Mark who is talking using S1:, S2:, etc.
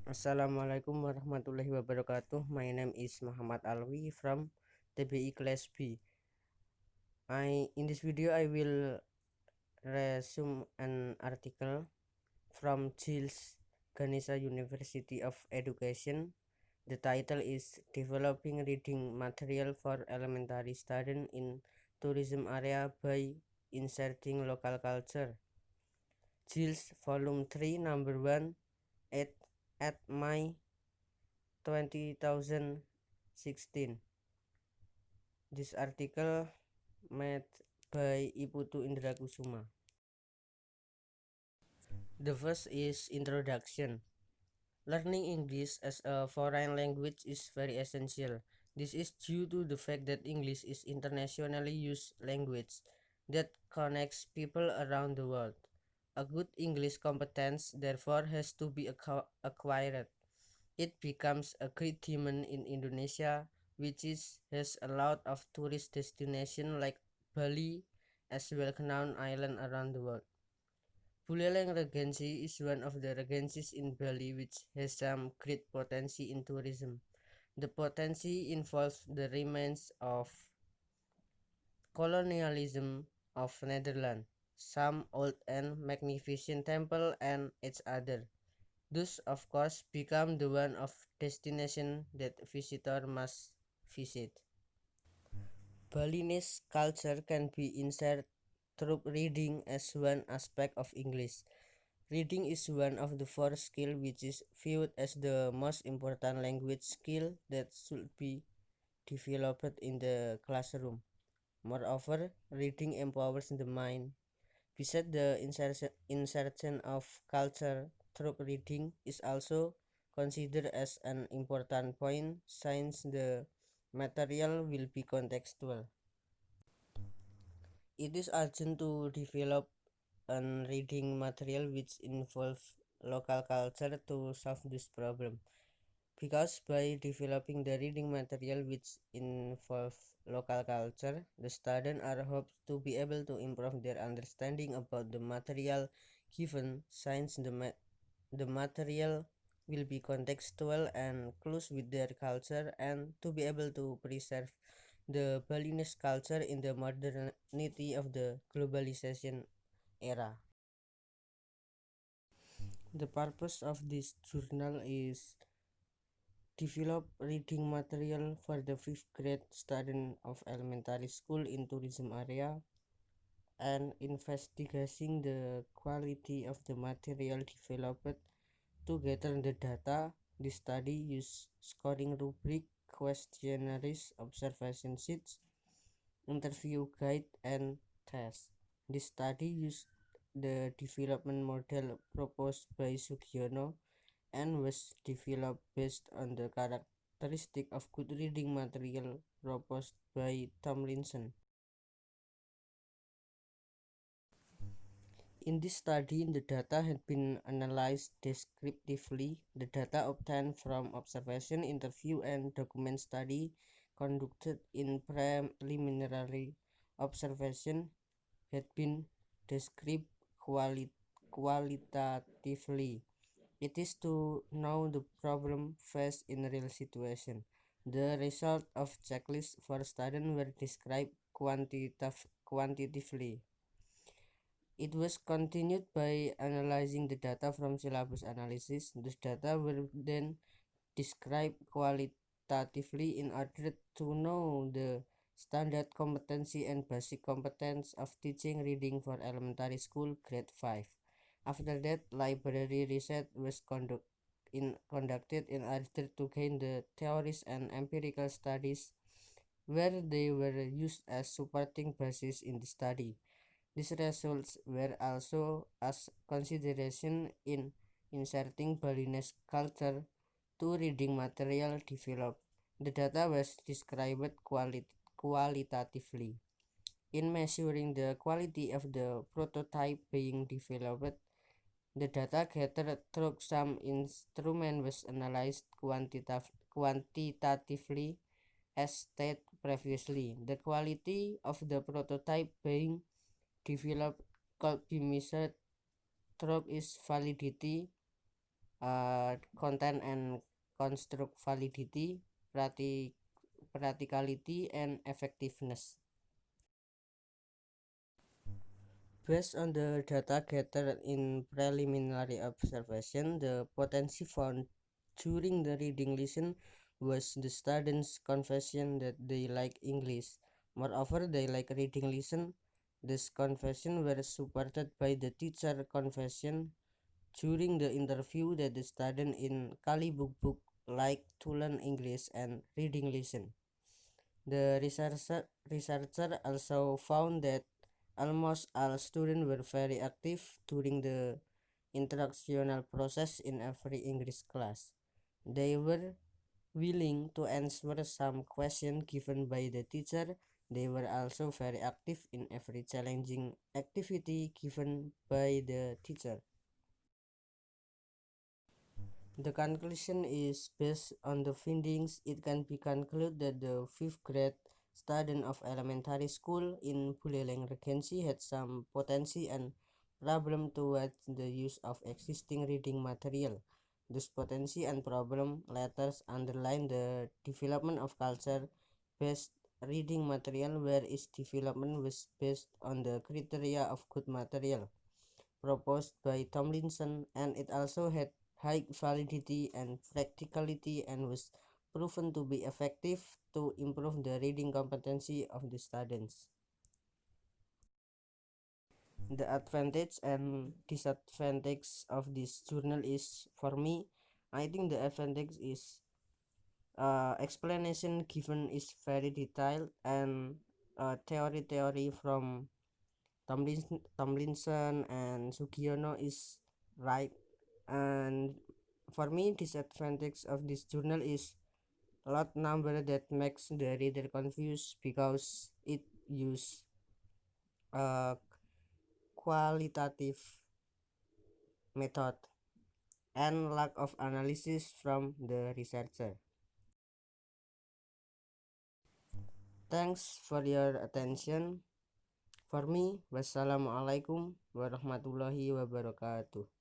S1: Assalamualaikum warahmatullahi wabarakatuh. My name is Mochammad Alwi from TBI Class B. In this video I will resume an article from Chil's Ganesha University of Education. The title is Developing Reading Material for Elementary Students in Tourism Area by Inserting Local Culture. Chil's Volume 3 Number 1 at May 2016. This article made by Iputu Indra Kusuma. The first is introduction. Learning English as a foreign language is very essential. This is due to the fact that English is internationally used language that connects people around the world. A good English competence therefore has to be acquired. It becomes a great demand in Indonesia, which has a lot of tourist destinations like Bali as well-known island around the world. Buleleng Regency is one of the regencies in Bali which has some great potential in tourism. The potential involves the remains of colonialism of Netherlands, some old and magnificent temple and its other. Thus, of course, become the one of destination that visitor must visit. Balinese culture can be inserted through reading as one aspect of English. Reading is one of the four skills which is viewed as the most important language skill that should be developed in the classroom. Moreover, reading empowers the mind. Besides the insertion of culture through reading is also considered as an important point since the material will be contextual. It is urgent to develop an reading material which involves local culture to solve this problem, because by developing the reading material which involve local culture, the students are hoped to be able to improve their understanding about the material given, since the material will be contextual and close with their culture, and to be able to preserve the Balinese culture in the modernity of the globalization era. The purpose of this journal is develop reading material for the 5th grade student of elementary school in tourism area, and investigating the quality of the material developed to gather the data. The study used scoring rubric, questionnaires, observation sheets, interview guide, and tests. The study used the development model proposed by Sugiono and was developed based on the characteristic of good reading material proposed by Tomlinson. In this study, the data had been analyzed descriptively. The data obtained from observation, interview, and document study conducted in preliminary observation had been described qualitatively. It is to know the problem faced in real situation. The result of checklists for students were described quantitatively. It was continued by analyzing the data from syllabus analysis. These data were then described qualitatively in order to know the standard competency and basic competence of teaching reading for elementary school grade 5. After that, library research was conducted in order to gain the theories and empirical studies where they were used as supporting basis in the study. These results were also as consideration in inserting Balinese culture to reading material developed. The data was described qualitatively. In measuring the quality of the prototype being developed, the data gathered through some instrument was analyzed quantitatively as stated previously. The quality of the prototype being developed could be measured through its validity content and construct validity, practicality, and effectiveness. Based on the data gathered in preliminary observation, the potential found during the reading lesson was the students' confession that they like English. Moreover, they like reading lesson. This confession were supported by the teacher confession during the interview that the student in Kali book like to learn English and reading lesson. The researcher also found that almost all students were very active during the instructional process in every English class. They were willing to answer some question given by the teacher. They were also very active in every challenging activity given by the teacher. The conclusion is based on the findings. It can be concluded that the fifth grade student of elementary school in Buleleng Regency had some potency and problem towards the use of existing reading material. This potency and problem letters underline the development of culture-based reading material, where its development was based on the criteria of good material proposed by Tomlinson, and it also had high validity and practicality and was proven to be effective to improve the reading competency of the students. The advantage and disadvantage of this journal is, for me, I think the advantage is explanation given is very detailed, and theory from Tomlinson and Sugiono is right. And for me, disadvantage of this journal is lot number that makes the reader confused because it use a qualitative method and lack of analysis from the researcher. Thanks for your attention. For me, wassalamualaikum warahmatullahi wabarakatuh.